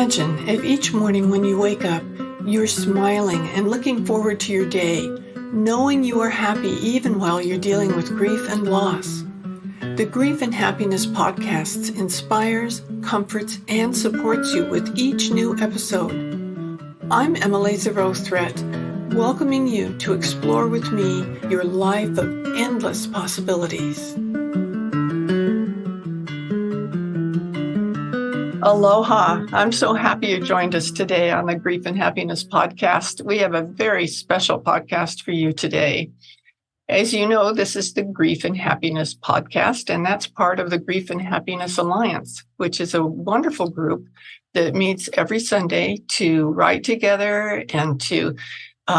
Imagine if each morning when you wake up, you're smiling and looking forward to your day, knowing you are happy even while you're dealing with grief and loss. The Grief and Happiness podcast inspires, comforts, and supports you with each new episode. I'm Emily Thiroux, welcoming you to explore with me your life of endless possibilities. Aloha. I'm so happy you joined us today on the Grief and Happiness podcast. We have a very special podcast for you today. As you know, this is the Grief and Happiness podcast, and that's part of the Grief and Happiness Alliance, which is a wonderful group that meets every Sunday to write together and to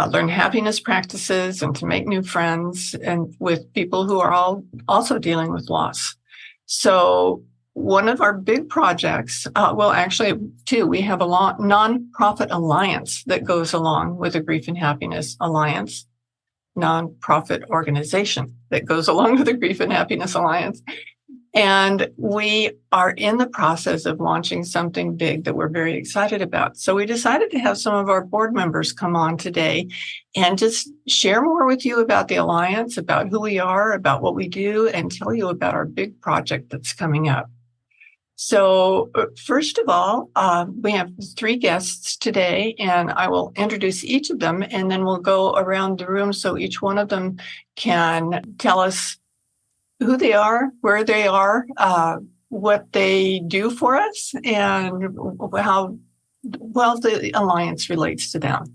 learn happiness practices and to make new friends and with people who are all also dealing with loss. So one of our big projects, actually two, we have a nonprofit alliance that goes along with the Grief and Happiness Alliance, nonprofit organization that goes along with the Grief and Happiness Alliance. And we are in the process of launching something big that we're very excited about. So we decided to have some of our board members come on today and just share more with you about the Alliance, about who we are, about what we do, and tell you about our big project that's coming up. So first of all, we have three guests today, and I will introduce each of them, and then we'll go around the room so each one of them can tell us who they are, where they are, what they do for us, and how well the Alliance relates to them.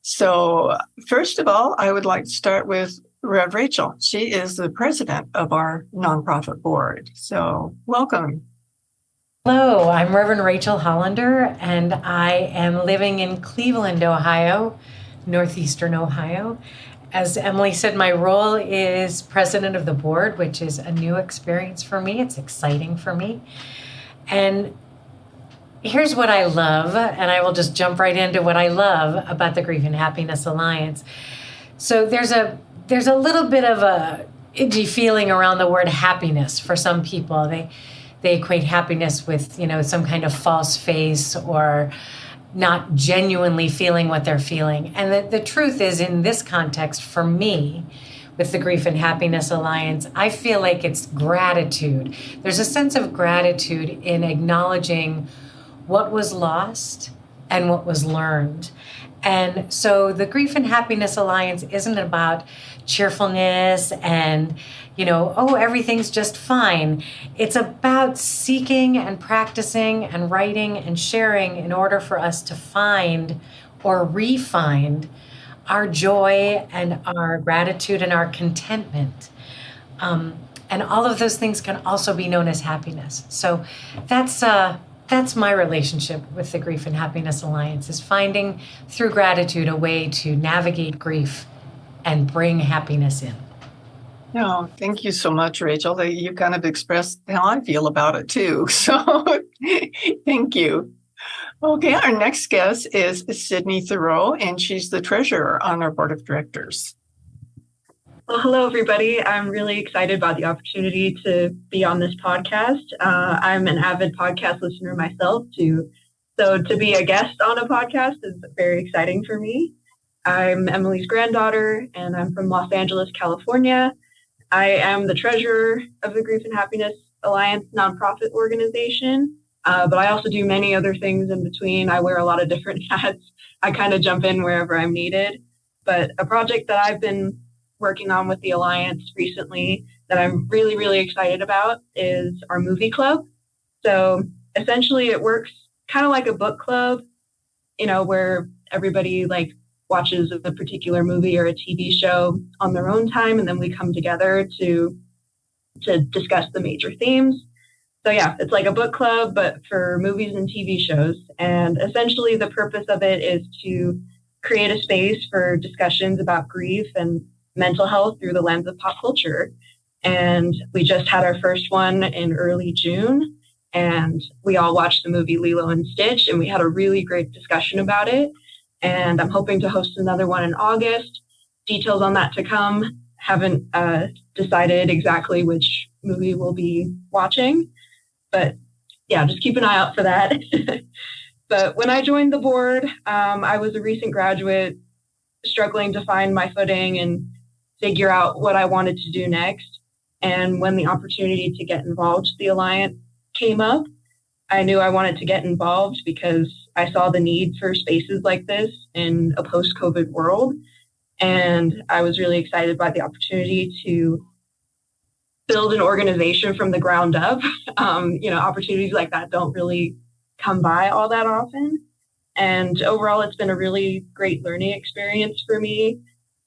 So first of all, I would like to start with Rev Rachel. She is the president of our nonprofit board. So welcome. Hello, I'm Reverend Rachel Hollander, and I am living in Cleveland, Ohio, northeastern Ohio. As Emily said, my role is president of the board, which is a new experience for me. It's exciting for me. And here's what I love, and I will just jump right into what I love about the Grief and Happiness Alliance. So there's a little bit of a itchy feeling around the word happiness for some people. They equate happiness with, some kind of false face or not genuinely feeling what they're feeling. And the truth is, in this context, for me, with the Grief and Happiness Alliance, I feel like it's gratitude. There's a sense of gratitude in acknowledging what was lost and what was learned. And so the Grief and Happiness Alliance isn't about cheerfulness and, everything's just fine. It's about seeking and practicing and writing and sharing in order for us to find or re-find our joy and our gratitude and our contentment. And all of those things can also be known as happiness. So that's my relationship with the Grief and Happiness Alliance, is finding through gratitude a way to navigate grief and bring happiness in. No, thank you so much, Rachel. You kind of expressed how I feel about it too. So thank you. Okay, our next guest is Sydney Thiroux, and she's the treasurer on our board of directors. Well, hello, everybody. I'm really excited about the opportunity to be on this podcast. I'm an avid podcast listener myself, too. So to be a guest on a podcast is very exciting for me. I'm Emily's granddaughter, and I'm from Los Angeles, California. I am the treasurer of the Grief and Happiness Alliance nonprofit organization, but I also do many other things in between. I wear a lot of different hats. I kind of jump in wherever I'm needed. But a project that I've been working on with the Alliance recently that I'm really, really excited about is our movie club. So essentially it works kind of like a book club, where everybody watches a particular movie or a TV show on their own time, and then we come together to discuss the major themes. So yeah, it's like a book club, but for movies and TV shows. And essentially the purpose of it is to create a space for discussions about grief and mental health through the lens of pop culture. And we just had our first one in early June, and we all watched the movie Lilo and Stitch, and we had a really great discussion about it. And I'm hoping to host another one in August. Details on that to come. Haven't decided exactly which movie we'll be watching, but yeah, just keep an eye out for that. But when I joined the board, I was a recent graduate struggling to find my footing and figure out what I wanted to do next. And when the opportunity to get involved with the Alliance came up, I knew I wanted to get involved because I saw the need for spaces like this in a post-COVID world. And I was really excited by the opportunity to build an organization from the ground up. Opportunities like that don't really come by all that often. And overall, it's been a really great learning experience for me.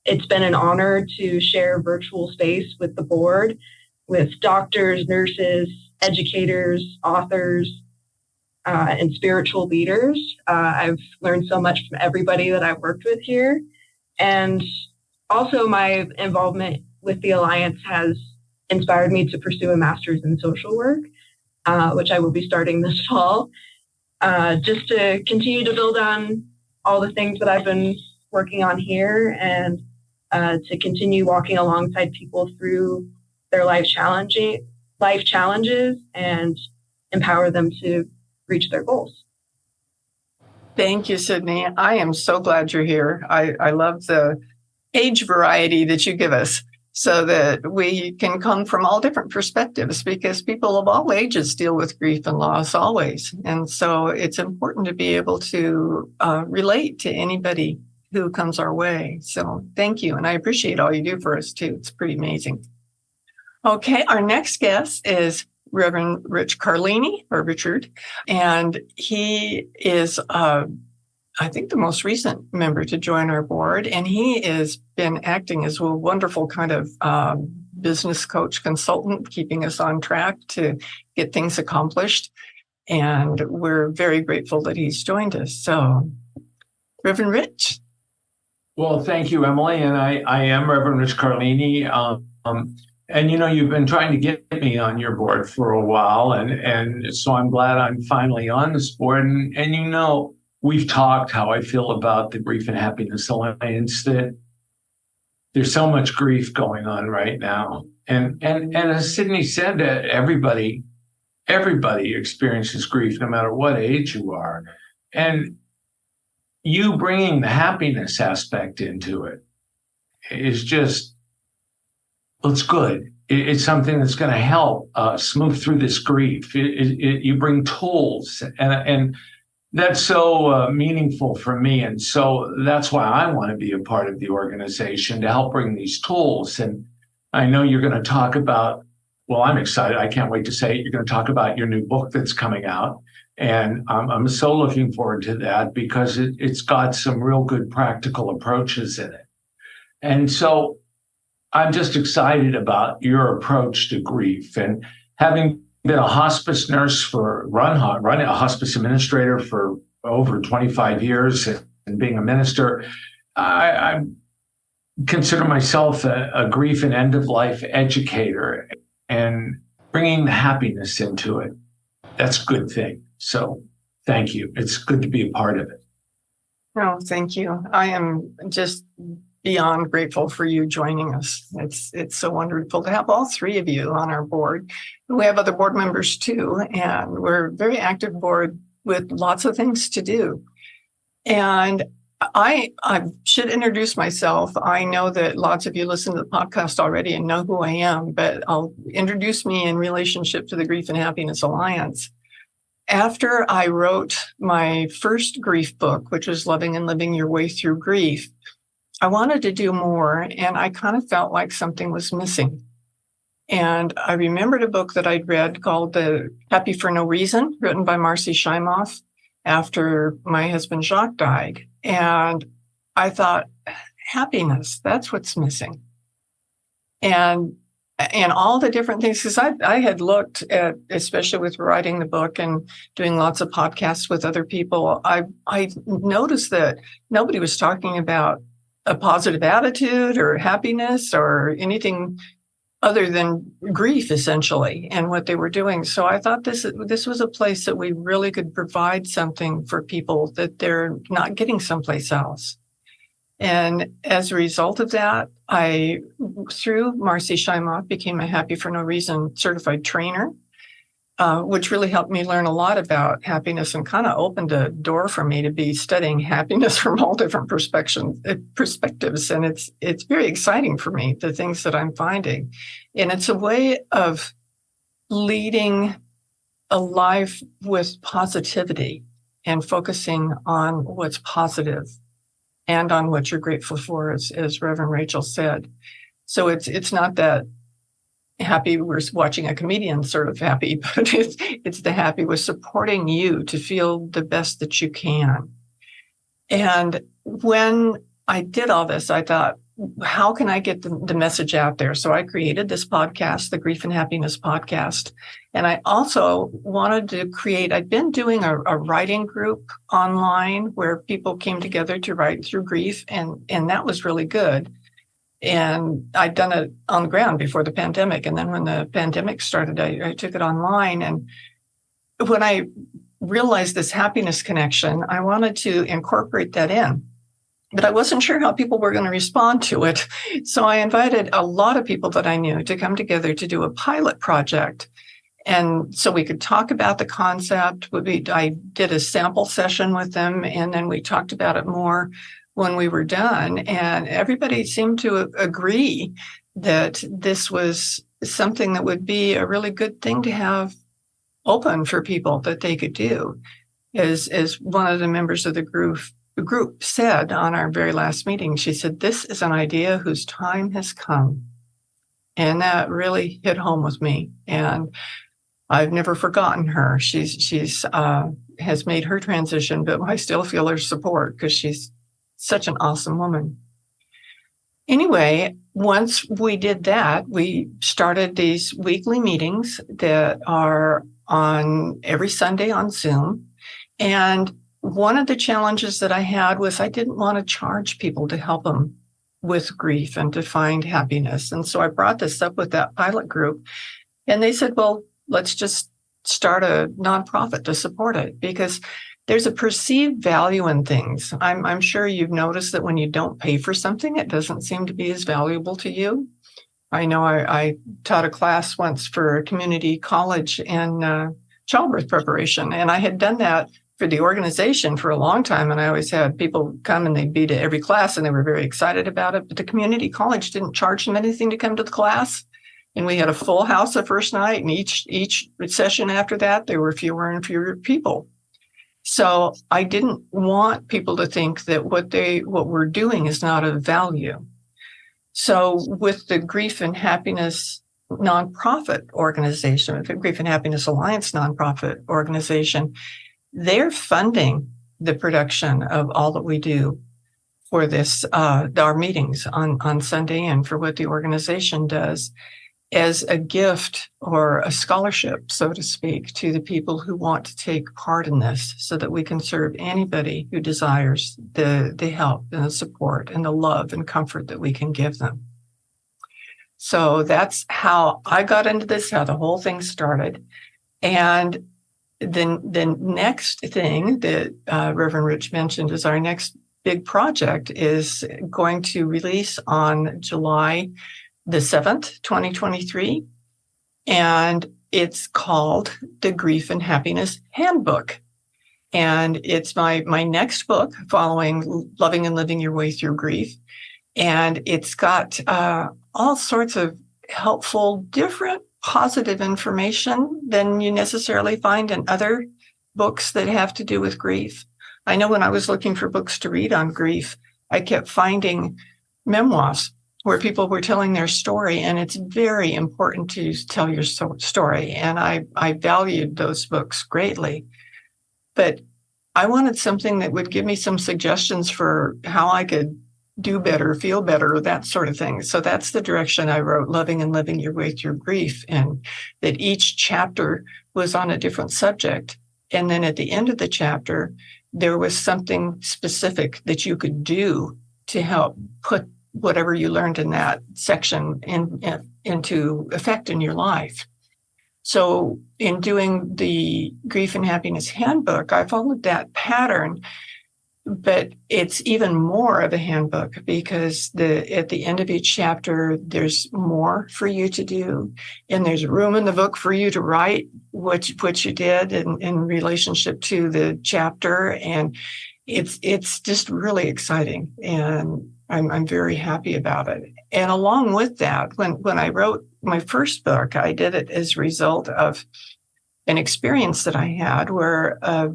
It's been an honor to share virtual space with the board, with doctors, nurses, educators, authors, and spiritual leaders. I've learned so much from everybody that I've worked with here. And also my involvement with the Alliance has inspired me to pursue a master's in social work, which I will be starting this fall, just to continue to build on all the things that I've been working on here and to continue walking alongside people through their life challenges and empower them to reach their goals. Thank you, Sydney. I am so glad you're here. I love the age variety that you give us so that we can come from all different perspectives, because people of all ages deal with grief and loss always. And so it's important to be able to relate to anybody who comes our way. So thank you. And I appreciate all you do for us too. It's pretty amazing. Okay, our next guest is Reverend Carlini, or Richard, and he is, I think, the most recent member to join our board, and he has been acting as a wonderful kind of business coach consultant, keeping us on track to get things accomplished, and we're very grateful that he's joined us. So, Reverend Rich. Well, thank you, Emily, and I am Reverend Rich Carlini. And you've been trying to get me on your board for a while, and so I'm glad I'm finally on this board. And we've talked how I feel about the Grief and Happiness Alliance, that there's so much grief going on right now. And as Sydney said, everybody experiences grief no matter what age you are. And you bringing the happiness aspect into it is just, it's good. It's something that's going to help smooth through this grief. You bring tools, and that's so meaningful for me. And so that's why I want to be a part of the organization, to help bring these tools. And I know you're going to talk about, well, I'm excited. I can't wait to say it. You're going to talk about your new book that's coming out. And I'm so looking forward to that, because it's got some real good practical approaches in it. And so I'm just excited about your approach to grief. And having been a hospice nurse running a hospice administrator for over 25 years and being a minister, I consider myself a grief and end-of-life educator, and bringing the happiness into it. That's a good thing. So thank you. It's good to be a part of it. Oh, thank you. I am just beyond grateful for you joining us. It's so wonderful to have all three of you on our board. We have other board members too, and we're a very active board with lots of things to do. And I should introduce myself. I know that lots of you listen to the podcast already and know who I am, but I'll introduce me in relationship to the Grief and Happiness Alliance. After I wrote my first grief book, which was Loving and Living Your Way Through Grief, I wanted to do more, and I kind of felt like something was missing. And I remembered a book that I'd read called The Happy for No Reason, written by Marcy Shimoff after my husband Jacques died. And I thought, happiness, that's what's missing. And all the different things, because I had looked at, especially with writing the book and doing lots of podcasts with other people, I noticed that nobody was talking about a positive attitude or happiness or anything other than grief, essentially, and what they were doing. So I thought this was a place that we really could provide something for people that they're not getting someplace else. And as a result of that, I, through Marcy Shimoff, became a Happy for No Reason certified trainer. which really helped me learn a lot about happiness and kind of opened a door for me to be studying happiness from all different perspectives. And it's very exciting for me, the things that I'm finding. And it's a way of leading a life with positivity and focusing on what's positive and on what you're grateful for, as Reverend Rachel said. So it's not that happy we're watching a comedian sort of happy, but it's the happy with supporting you to feel the best that you can. And when I did all this, I thought, how can I get the message out there? So I created this podcast, the Grief and Happiness podcast. And I also wanted to I'd been doing a writing group online where people came together to write through grief. And that was really good. And I'd done it on the ground before the pandemic. And then when the pandemic started, I took it online. And when I realized this happiness connection, I wanted to incorporate that in. But I wasn't sure how people were going to respond to it. So I invited a lot of people that I knew to come together to do a pilot project. And so we could talk about the concept. I did a sample session with them, and then we talked about it more when we were done. And everybody seemed to agree that this was something that would be a really good thing to have open for people that they could do. As one of the members of the group said on our very last meeting, she said, "This is an idea whose time has come." And that really hit home with me. And I've never forgotten her. She's has made her transition, but I still feel her support because she's such an awesome woman. Anyway, once we did that, we started these weekly meetings that are on every Sunday on Zoom. And one of the challenges that I had was I didn't want to charge people to help them with grief and to find happiness. And so I brought this up with that pilot group, and they said, well, let's just start a nonprofit to support it, because there's a perceived value in things. I'm sure you've noticed that when you don't pay for something, it doesn't seem to be as valuable to you. I know I taught a class once for a community college in childbirth preparation, and I had done that for the organization for a long time. And I always had people come and they'd be to every class and they were very excited about it. But the community college didn't charge them anything to come to the class. And we had a full house the first night, and each session after that, there were fewer and fewer people. So I didn't want people to think that what we're doing is not of value. So with the Grief and Happiness nonprofit organization, the Grief and Happiness Alliance nonprofit organization, they're funding the production of all that we do for this, our meetings on Sunday, and for what the organization does as a gift or a scholarship, so to speak, to the people who want to take part in this, so that we can serve anybody who desires the help and the support and the love and comfort that we can give them. So that's how I got into this, how the whole thing started. And then the next thing that Reverend Rich mentioned is our next big project is going to release on July the 7th, 2023. And it's called the Grief and Happiness Handbook. And it's my next book following Loving and Living Your Way Through Grief. And it's got all sorts of helpful, different, positive information than you necessarily find in other books that have to do with grief. I know when I was looking for books to read on grief, I kept finding memoirs where people were telling their story, and it's very important to tell your story. And I valued those books greatly. But I wanted something that would give me some suggestions for how I could do better, feel better, that sort of thing. So that's the direction I wrote Loving and Living Your Way Through Grief, and that each chapter was on a different subject. And then at the end of the chapter, there was something specific that you could do to help put whatever you learned in that section into effect in your life. So in doing the Grief and Happiness Handbook, I followed that pattern. But it's even more of a handbook, because at the end of each chapter, there's more for you to do. And there's room in the book for you to write what you did in relationship to the chapter, and it's just really exciting, and I'm very happy about it. And along with that, when I wrote my first book, I did it as a result of an experience that I had where a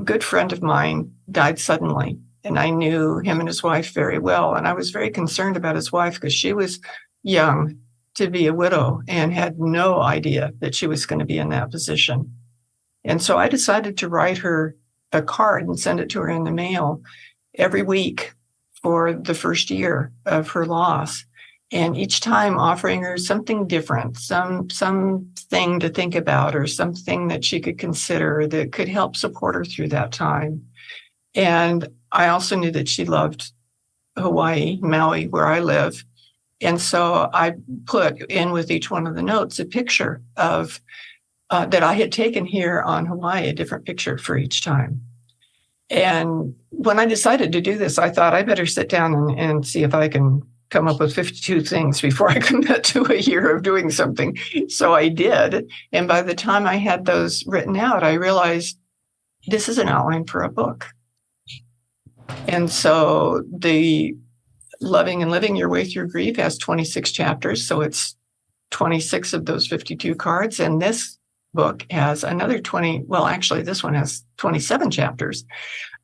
good friend of mine died suddenly. And I knew him and his wife very well. And I was very concerned about his wife because she was young to be a widow and had no idea that she was going to be in that position. And so I decided to write her a card and send it to her in the mail every week for the first year of her loss. And each time offering her something different, something to think about, or something that she could consider that could help support her through that time. And I also knew that she loved Hawaii, Maui, where I live. And so I put in with each one of the notes a picture of that I had taken here on Hawaii, a different picture for each time. And when I decided to do this, I thought I better sit down and see if I can come up with 52 things before I commit to a year of doing something. So I did. And by the time I had those written out, I realized this is an outline for a book. And so the Loving and Living Your Way Through Grief has 26 chapters. So it's 26 of those 52 cards. And this book has another 20. Well, actually, this one has 27 chapters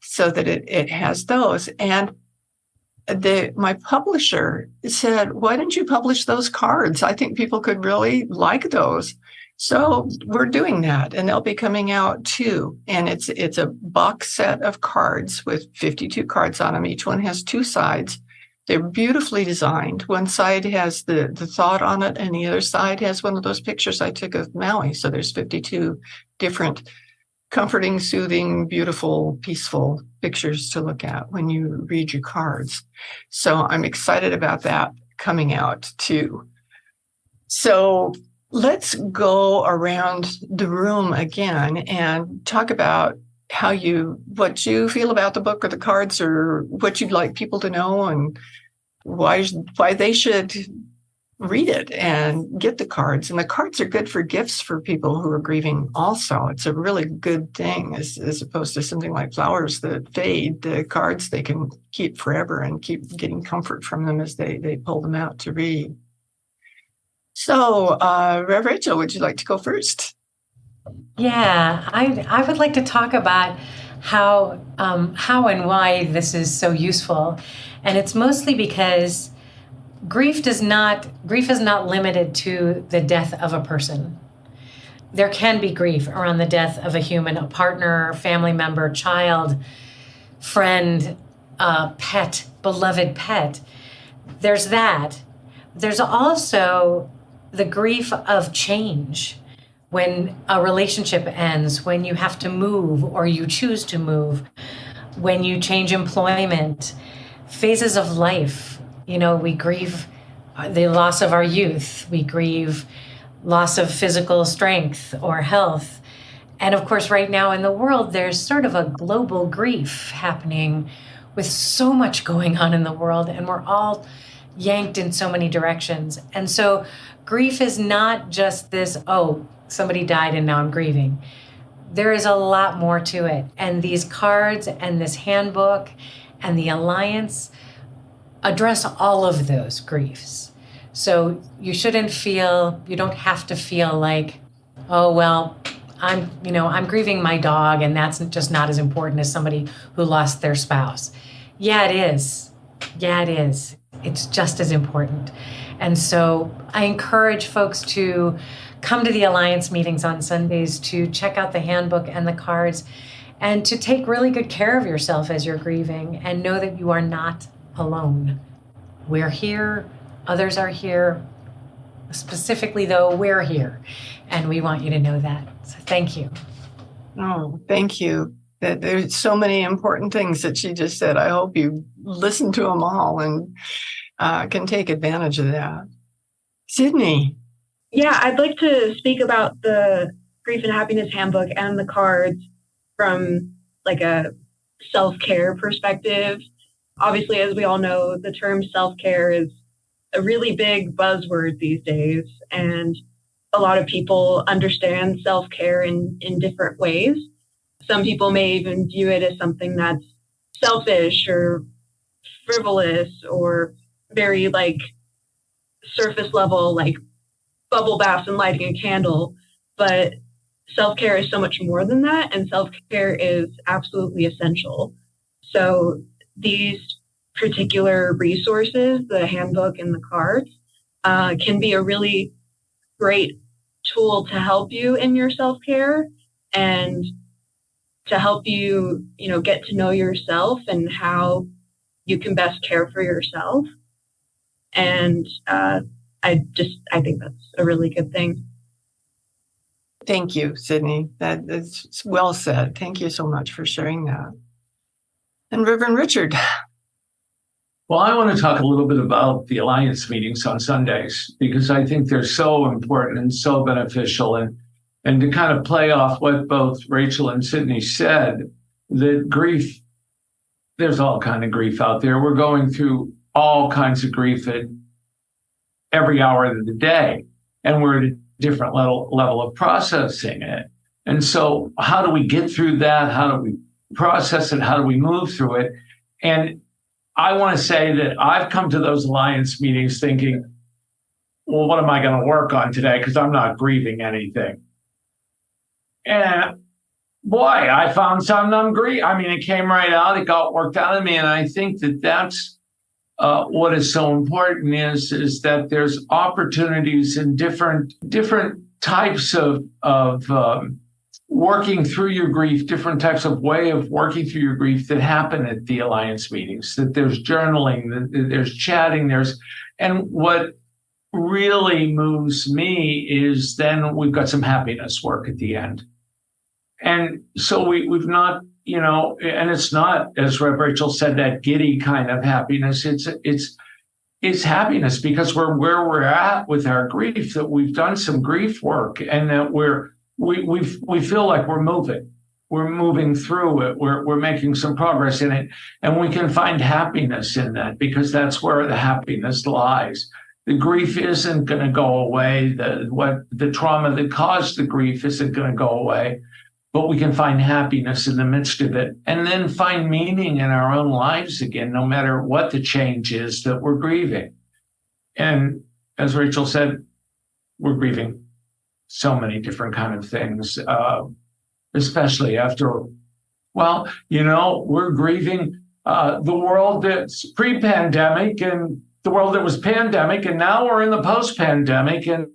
so that it has those. And my publisher said, why didn't you publish those cards? I think people could really like those. So we're doing that, and they'll be coming out too. And it's a box set of cards with 52 cards on them. Each one has two sides. They're beautifully designed. One side has the thought on it, and the other side has one of those pictures I took of Maui. So there's 52 different comforting, soothing, beautiful, peaceful pictures to look at when you read your cards. So I'm excited about that coming out too. So let's go around the room again and talk about what you feel about the book or the cards, or what you'd like people to know, and why they should read it and get the cards. And the cards are good for gifts for people who are grieving also. It's a really good thing as opposed to something like flowers that fade. The cards they can keep forever and keep getting comfort from them as they pull them out to read. So, Rev Rachel, would you like to go first? Yeah, I would like to talk about how and why this is so useful. And it's mostly because grief is not limited to the death of a person. There can be grief around the death of a human, a partner, family member, child, friend, pet, beloved pet. There's that. There's also the grief of change. When a relationship ends, when you have to move or you choose to move, when you change employment, phases of life. We grieve the loss of our youth. We grieve loss of physical strength or health. And of course, right now in the world, there's sort of a global grief happening with so much going on in the world, and we're all yanked in so many directions. And so grief is not just this, somebody died and now I'm grieving. There is a lot more to it. And these cards and this handbook and the Alliance address all of those griefs. So you don't have to feel like, I'm grieving my dog and that's just not as important as somebody who lost their spouse. Yeah, it is. It's just as important. And so I encourage folks to come to the Alliance meetings on Sundays, to check out the handbook and the cards, and to take really good care of yourself as you're grieving, and know that you are not alone. We're here, others are here. Specifically, though, we're here, and we want you to know that. So thank you. Oh, thank you. There's so many important things that she just said. I hope you listen to them all and can take advantage of that. Sydney. Yeah, I'd like to speak about the Grief and Happiness Handbook and the cards from like a self-care perspective. Obviously, as we all know, the term self-care is a really big buzzword these days. And a lot of people understand self-care in different ways. Some people may even view it as something that's selfish or frivolous or very like surface level, like bubble baths and lighting a candle. But self-care is so much more than that, and self-care is absolutely essential. So these particular resources, the handbook and the cards, can be a really great tool to help you in your self-care and to help you, get to know yourself and how you can best care for yourself. And I think that's a really good thing. Thank you, Sydney. That's well said. Thank you so much for sharing that. And Reverend Richard. Well, I want to talk a little bit about the Alliance meetings on Sundays, because I think they're so important and so beneficial. And to kind of play off what both Rachel and Sydney said, that grief, there's all kind of grief out there. We're going through all kinds of grief at every hour of the day, and we're at a different level of processing it. And so how do we get through that? How do we process it? How do we move through it? And I want to say that I've come to those Alliance meetings thinking, well, what am I going to work on today? Because I'm not grieving anything. And boy, I found something I'm grieving. I mean, it came right out. It got worked out of me. And I think that that's what is so important is that there's opportunities in different types of working through your grief, different types of way of working through your grief that happen at the Alliance meetings, that there's journaling, that there's chatting, and what really moves me is then we've got some happiness work at the end. And so we've not, and it's not, as Rev Rachel said, that giddy kind of happiness. It's happiness because we're where we're at with our grief, that we've done some grief work, and that we feel like we're moving through it. We're making some progress in it, and we can find happiness in that because that's where the happiness lies. The grief isn't going to go away. The trauma that caused the grief isn't going to go away, but we can find happiness in the midst of it, and then find meaning in our own lives again, no matter what the change is that we're grieving. And as Rachel said, we're grieving so many different kind of things, especially after, we're grieving the world that's pre-pandemic and the world that was pandemic, and now we're in the post-pandemic, and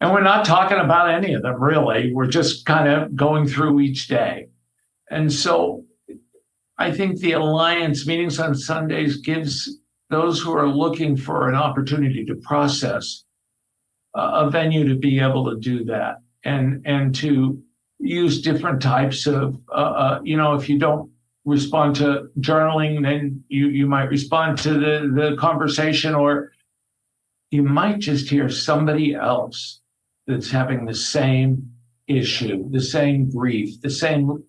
we're not talking about any of them, really. We're just kind of going through each day. And so I think the Alliance meetings on Sundays gives those who are looking for an opportunity to process a venue to be able to do that and to use different types of, if you don't respond to journaling, then you might respond to the conversation, or you might just hear somebody else that's having the same issue, the same grief, the same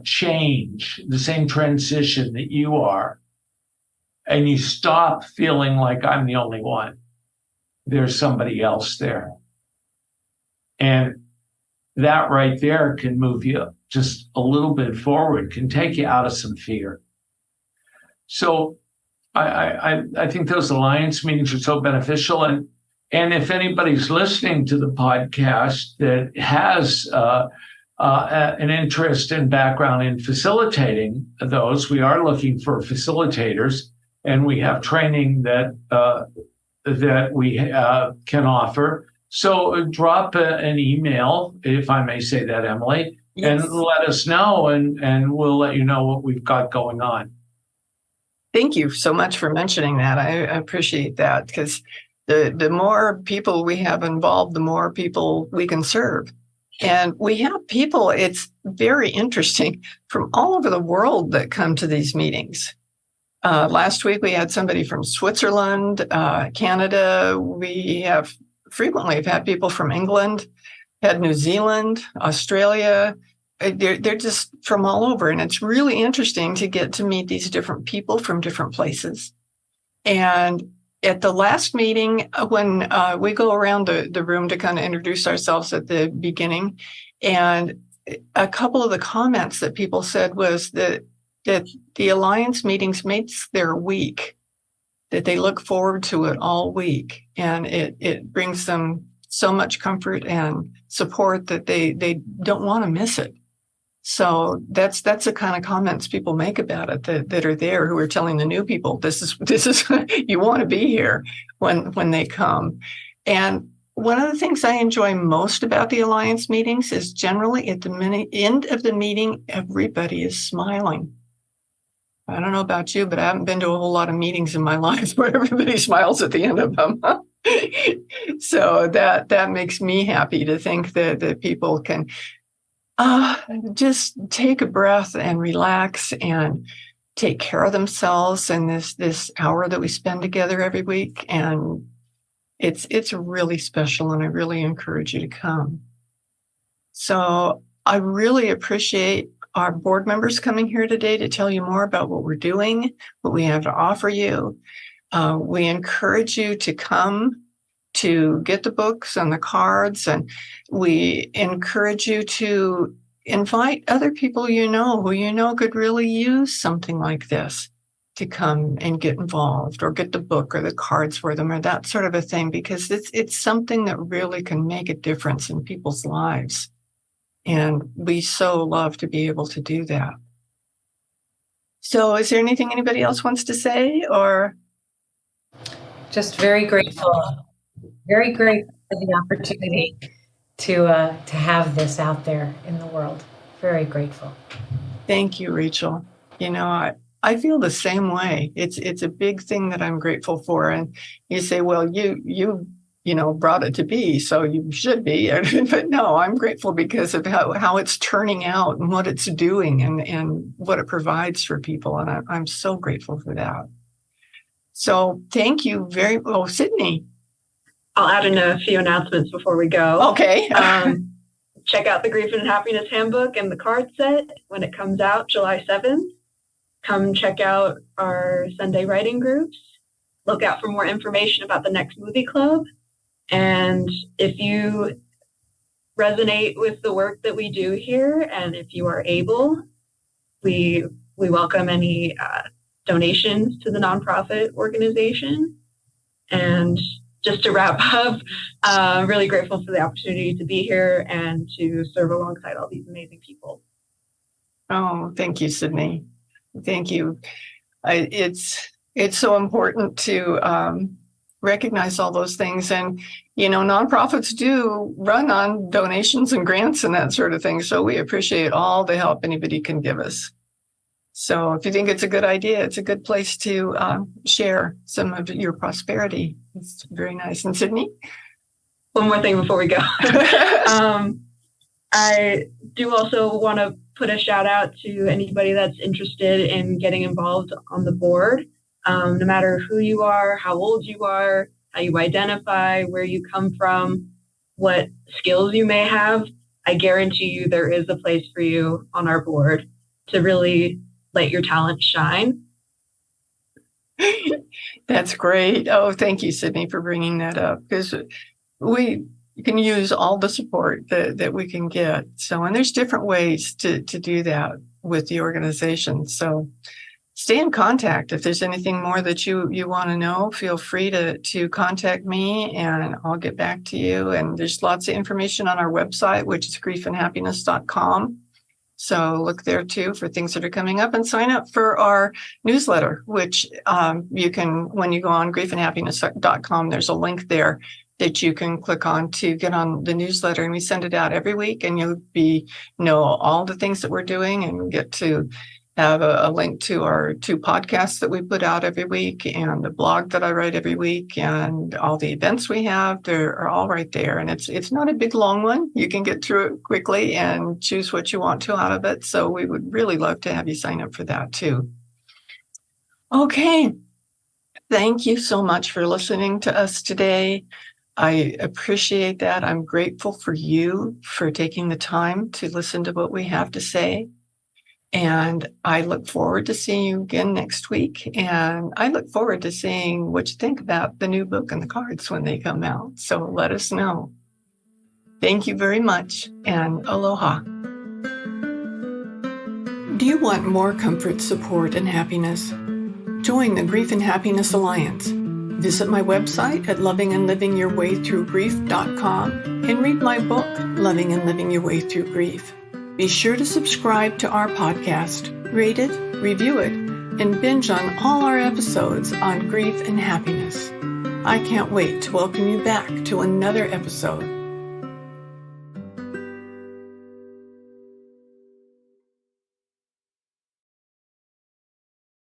change, the same transition that you are. And you stop feeling like I'm the only one. There's somebody else there. And that right there can move you just a little bit forward, can take you out of some fear. So I think those Alliance meetings are so beneficial. And if anybody's listening to the podcast that has an interest and background in facilitating those, we are looking for facilitators, and we have training that we can offer. So drop an email, if I may say that, Emily, yes, and let us know, and we'll let you know what we've got going on. Thank you so much for mentioning that. I appreciate that, because the more people we have involved, the more people we can serve. And we have people, it's very interesting, from all over the world that come to these meetings. Last week, we had somebody from Switzerland, Canada. We have frequently had people from England, had New Zealand, Australia. They're just from all over. And it's really interesting to get to meet these different people from different places. And at the last meeting, when we go around the room to kind of introduce ourselves at the beginning, and a couple of the comments that people said was that the Alliance meetings makes their week, that they look forward to it all week, and it brings them so much comfort and support that they don't want to miss it. So that's the kind of comments people make about it that are there, who are telling the new people, this is you want to be here when they come. And one of the things I enjoy most about the Alliance meetings is generally at the end of the meeting, everybody is smiling. I don't know about you, but I haven't been to a whole lot of meetings in my life where everybody smiles at the end of them. So that makes me happy to think that people can just take a breath and relax and take care of themselves in this hour that we spend together every week. And it's really special, and I really encourage you to come. So I really appreciate our board members coming here today to tell you more about what we're doing, what we have to offer you. We encourage you to come to get the books and the cards, and we encourage you to invite other people who you know could really use something like this to come and get involved, or get the book or the cards for them, or that sort of a thing, because it's something that really can make a difference in people's lives. And we so love to be able to do that. So is there anything anybody else wants to say, or? Just very grateful for the opportunity to have this out there in the world. Very grateful. Thank you, Rachel. I feel the same way. It's a big thing that I'm grateful for. And you say, well, you brought it to be, so you should be. But no, I'm grateful because of how it's turning out and what it's doing and what it provides for people. And I'm so grateful for that. So thank you very much. Oh, Sydney. I'll add in a few announcements before we go. Okay. Check out the Grief and Happiness Handbook and the card set when it comes out July 7th. Come check out our Sunday writing groups. Look out for more information about the next movie club. And if you resonate with the work that we do here, and if you are able, we welcome any donations to the nonprofit organization. And just to wrap up, I'm really grateful for the opportunity to be here and to serve alongside all these amazing people. Oh, thank you, Sydney. Thank you. It's so important to recognize all those things. And, nonprofits do run on donations and grants and that sort of thing. So we appreciate all the help anybody can give us. So if you think it's a good idea, it's a good place to share some of your prosperity. It's very nice. And Sydney? One more thing before we go. I do also want to put a shout out to anybody that's interested in getting involved on the board. No matter who you are, how old you are, how you identify, where you come from, what skills you may have, I guarantee you there is a place for you on our board to really let your talent shine. That's great. Oh, thank you, Sydney, for bringing that up, because we can use all the support that we can get. So, and there's different ways to do that with the organization. So stay in contact. If there's anything more that you want to know, feel free to contact me and I'll get back to you. And there's lots of information on our website, which is griefandhappiness.com. So look there too for things that are coming up, and sign up for our newsletter, which you can, when you go on griefandhappiness.com, there's a link there that you can click on to get on the newsletter, and we send it out every week, and you'll know all the things that we're doing, and get to have a link to our 2 podcasts that we put out every week, and the blog that I write every week, and all the events we have. They're all right there. And it's not a big, long one. You can get through it quickly and choose what you want to out of it. So we would really love to have you sign up for that too. Okay. Thank you so much for listening to us today. I appreciate that. I'm grateful for you for taking the time to listen to what we have to say. And I look forward to seeing you again next week. And I look forward to seeing what you think about the new book and the cards when they come out. So let us know. Thank you very much, and aloha. Do you want more comfort, support, and happiness? Join the Grief and Happiness Alliance. Visit my website at lovingandlivingyourwaythroughgrief.com and read my book, Loving and Living Your Way Through Grief. Be sure to subscribe to our podcast, rate it, review it, and binge on all our episodes on grief and happiness. I can't wait to welcome you back to another episode